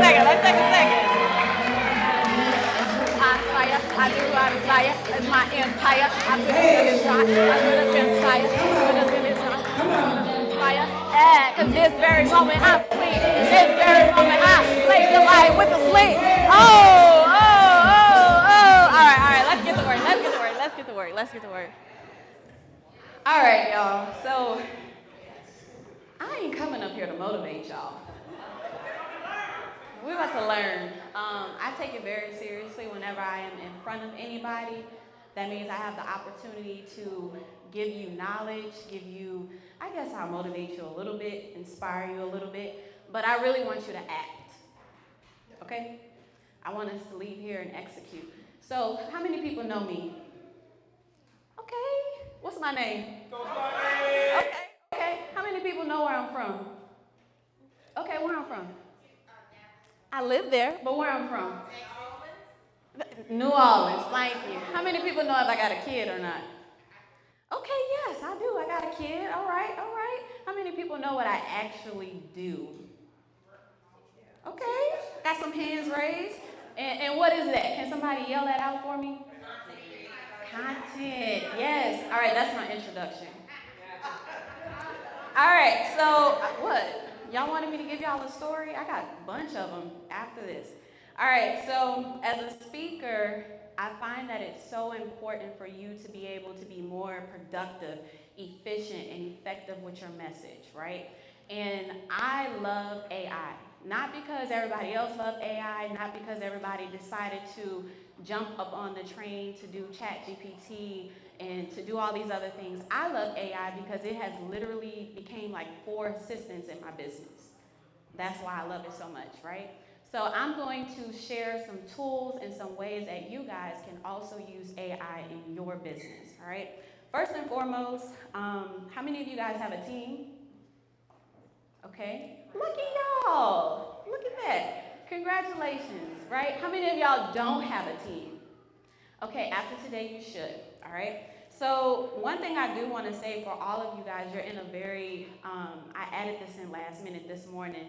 second. I do desire. It's my empire. I do the desire. Cause this very moment I plead. This very moment I play the light with the sleep. Oh. All right. Let's get to work. All right, y'all. So I ain't coming up here to motivate y'all. We're about to learn. I take it very seriously whenever I am in front of anybody. That means I have the opportunity to give you knowledge, I'll motivate you a little bit, inspire you a little bit, but I really want you to act, okay? I want us to leave here and execute. So, how many people know me? Okay, what's my name? Okay, how many people know where I'm from? Okay, where I'm from? I live there, but where I'm from? New Orleans, thank you. How many people know if I got a kid or not? Okay, yes, I do. I got a kid. All right. How many people know what I actually do? Okay, got some hands raised. And what is that? Can somebody yell that out for me? Content, yes. All right, that's my introduction. All right, so what? Y'all wanted me to give y'all a story? I got a bunch of them after this. All right, so as a speaker, I find that it's so important for you to be able to be more productive, efficient, and effective with your message, right? And I love AI. Not because everybody else loved AI, not because everybody decided to jump up on the train to do ChatGPT and to do all these other things. I love AI because it has literally became like 4 assistants in my business. That's why I love it so much, right? So I'm going to share some tools and some ways that you guys can also use AI in your business, all right? First and foremost, how many of you guys have a team? Okay, look at y'all, look at that. Congratulations, right? How many of y'all don't have a team? Okay, after today you should, all right? So one thing I do want to say for all of you guys, you're in a very, I added this in last minute this morning.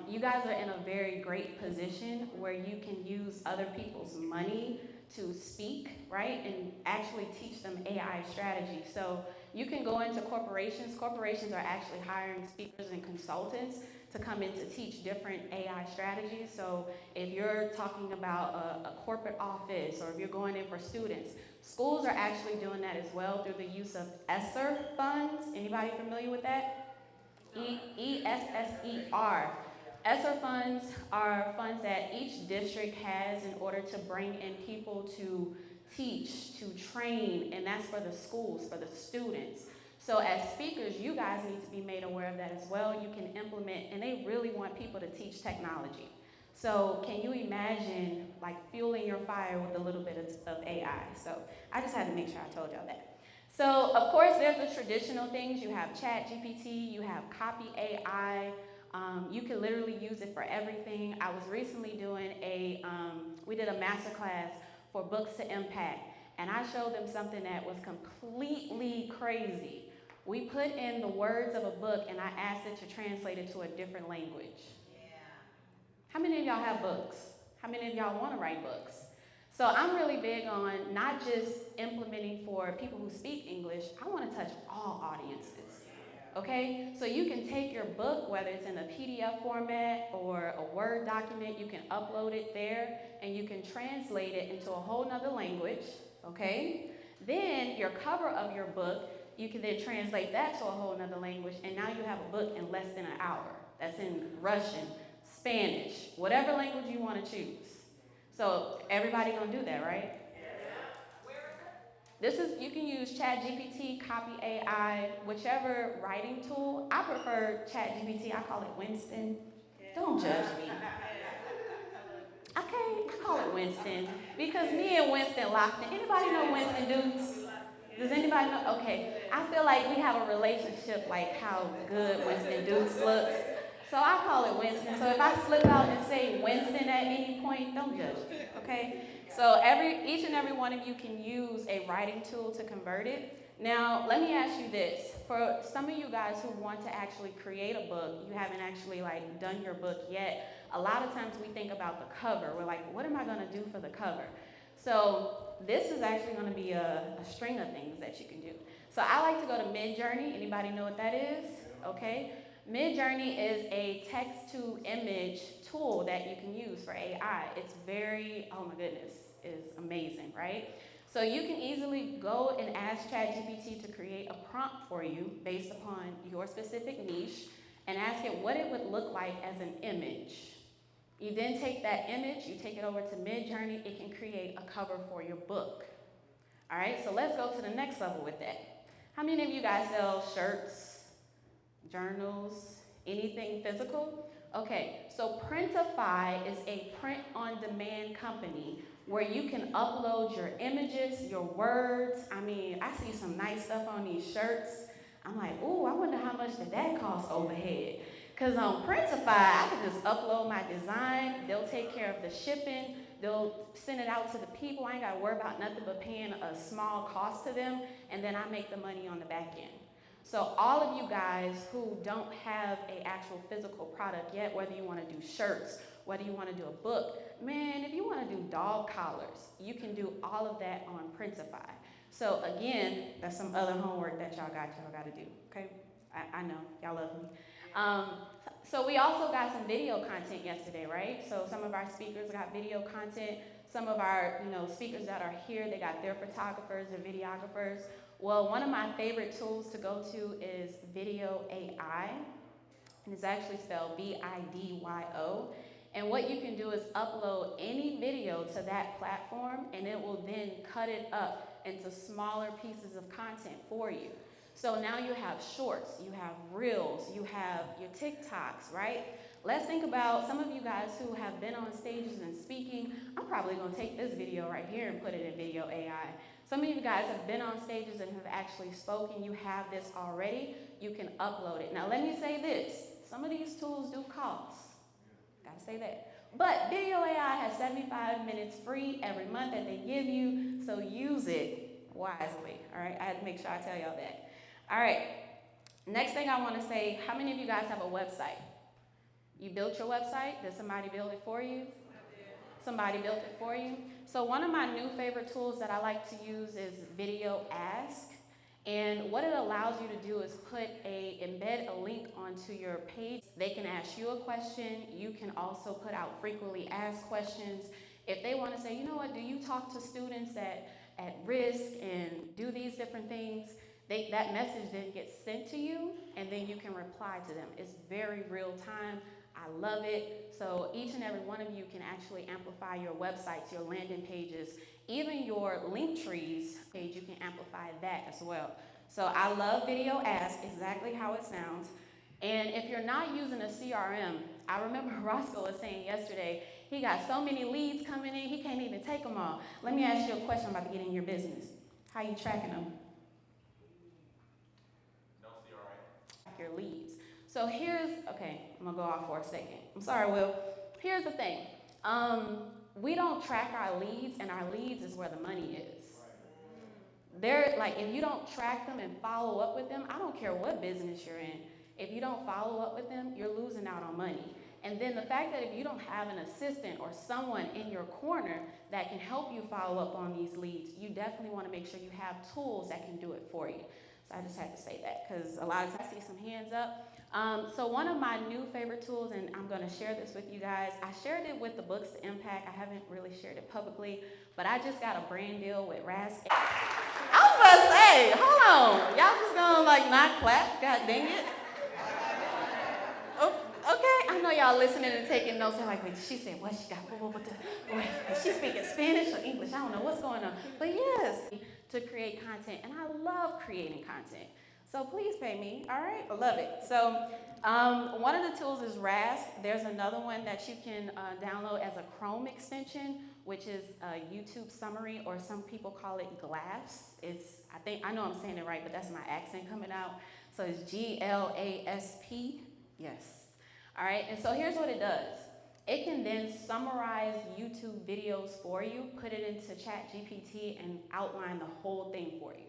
You guys are in a very great position where you can use other people's money to speak, right? And actually teach them AI strategy. So you can go into corporations. Corporations are actually hiring speakers and consultants to come in to teach different AI strategies. So if you're talking about a corporate office or if you're going in for students, schools are actually doing that as well through the use of ESSER funds. Anybody familiar with that? ESSER. ESSER funds are funds that each district has in order to bring in people to teach, to train, and that's for the schools, for the students. So as speakers, you guys need to be made aware of that as well. You can implement, and they really want people to teach technology. So can you imagine like fueling your fire with a little bit of AI? So I just had to make sure I told y'all that. So of course there's the traditional things. You have ChatGPT, you have Copy AI. You can literally use it for everything. I was recently doing we did a masterclass for Books to Impact, and I showed them something that was completely crazy. We put in the words of a book, and I asked it to translate it to a different language. How many of y'all have books? How many of y'all want to write books? So I'm really big on not just implementing for people who speak English. I want to touch all audiences. Okay, so you can take your book, whether it's in a PDF format or a Word document, you can upload it there and you can translate it into a whole nother language, okay? Then your cover of your book, you can then translate that to a whole nother language, and now you have a book in less than an hour. That's in Russian, Spanish, whatever language you want to choose. So everybody gonna do that, right? You can use ChatGPT, Copy AI, whichever writing tool. I prefer ChatGPT. I call it Winston. Don't judge me. Okay, I call it Winston because me and Winston locked in. Anybody know Winston Dukes? Does anybody know? Okay, I feel like we have a relationship like how good Winston Dukes looks. So I call it Winston. So if I slip out and say Winston at any point, don't judge me, okay? So each and every one of you can use a writing tool to convert it. Now, let me ask you this. For some of you guys who want to actually create a book, you haven't actually done your book yet, a lot of times we think about the cover. We're like, what am I gonna do for the cover? So this is actually gonna be a string of things that you can do. So I like to go to Midjourney. Anybody know what that is? Okay. Midjourney is a text-to-image tool that you can use for AI. It's very, oh my goodness, it's amazing, right? So you can easily go and ask ChatGPT to create a prompt for you based upon your specific niche and ask it what it would look like as an image. You then take that image, you take it over to Midjourney, it can create a cover for your book. All right, so let's go to the next level with that. How many of you guys sell shirts, journals, anything physical? Okay, so Printify is a print-on-demand company where you can upload your images, your words. I mean, I see some nice stuff on these shirts. I'm like, ooh, I wonder how much did that cost overhead? Because on Printify, I can just upload my design. They'll take care of the shipping. They'll send it out to the people. I ain't got to worry about nothing but paying a small cost to them, and then I make the money on the back end. So all of you guys who don't have an actual physical product yet, whether you want to do shirts, whether you want to do a book, man, if you want to do dog collars, you can do all of that on Printify. So again, that's some other homework that y'all got to do, okay? I know, y'all love me. So we also got some video content yesterday, right? So some of our speakers got video content. Some of our, speakers that are here, they got their photographers, their videographers. Well, one of my favorite tools to go to is Video AI, and it's actually spelled VIDYO. And what you can do is upload any video to that platform, and it will then cut it up into smaller pieces of content for you. So now you have shorts, you have reels, you have your TikToks, right? Let's think about some of you guys who have been on stages and speaking. I'm probably going to take this video right here and put it in Video AI. Some of you guys have been on stages and have actually spoken. You have this already. You can upload it. Now, let me say this. Some of these tools do cost. Got to say that. But Video AI has 75 minutes free every month that they give you, so use it wisely, all right? I had to make sure I tell y'all that. All right, next thing I want to say, how many of you guys have a website? You built your website? Did somebody build it for you? Somebody built it for you? So one of my new favorite tools that I like to use is Video Ask. And what it allows you to do is embed a link onto your page. They can ask you a question. You can also put out frequently asked questions. If they want to say, you know what, do you talk to students at risk and do these different things? That message then gets sent to you, and then you can reply to them. It's very real time. I love it. So each and every one of you can actually amplify your websites, your landing pages, even your link trees page, you can amplify that as well. So I love Video Ask, exactly how it sounds. And if you're not using a CRM, I remember Roscoe was saying yesterday, he got so many leads coming in, he can't even take them all. Let me ask you a question about to get in your business. How you tracking them? No CRM. Track your leads. So okay, I'm gonna go off for a second. I'm sorry, Will. Here's the thing. We don't track our leads, and our leads is where the money is. They're like, if you don't track them and follow up with them, I don't care what business you're in. If you don't follow up with them, you're losing out on money. And then the fact that if you don't have an assistant or someone in your corner that can help you follow up on these leads, you definitely want to make sure you have tools that can do it for you. So I just had to say that because a lot of times I see some hands up. So one of my new favorite tools, and I'm going to share this with you guys. I shared it with the Books to Impact. I haven't really shared it publicly, but I just got a brand deal with Rask. I was about to say, hold on. Y'all just going to not clap? God dang it. Oh, okay, I know y'all listening and taking notes. They're like, wait, she said what? She got, wait, is she speaking Spanish or English? I don't know what's going on. But yes, to create content, and I love creating content. So please pay me, all right? I love it. So one of the tools is Rask. There's another one that you can download as a Chrome extension, which is a YouTube summary, or some people call it GLASP. I know I'm saying it right, but that's my accent coming out. So it's GLASP, yes. All right, and so here's what it does. It can then summarize YouTube videos for you, put it into ChatGPT, and outline the whole thing for you.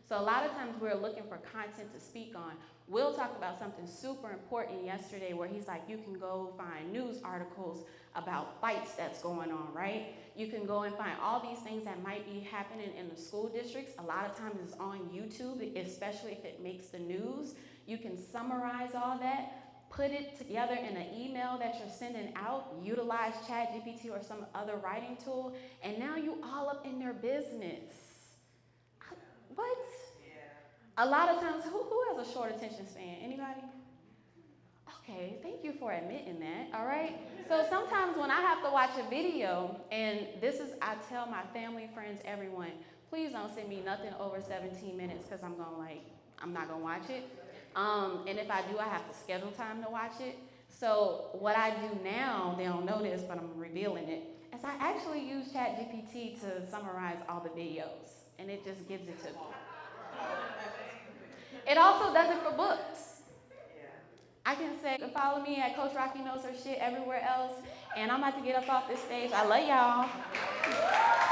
So a lot of times we're looking for content to speak on. Will talked about something super important yesterday where he's like, you can go find news articles about fights that's going on, right? You can go and find all these things that might be happening in the school districts. A lot of times it's on YouTube, especially if it makes the news. You can summarize all that, put it together in an email that you're sending out, utilize ChatGPT or some other writing tool, and now you all up in their business. What? A lot of times, who has a short attention span? Anybody? Okay, thank you for admitting that, all right? So sometimes when I have to watch a video, and I tell my family, friends, everyone, please don't send me nothing over 17 minutes because I'm not gonna watch it. And if I do, I have to schedule time to watch it. So what I do now, they don't know this, but I'm revealing it, is I actually use ChatGPT to summarize all the videos, and it just gives it to me. It also does it for books. I can say, follow me at Coach Rocky Knows Her Shit everywhere else, and I'm about to get up off this stage. I love y'all.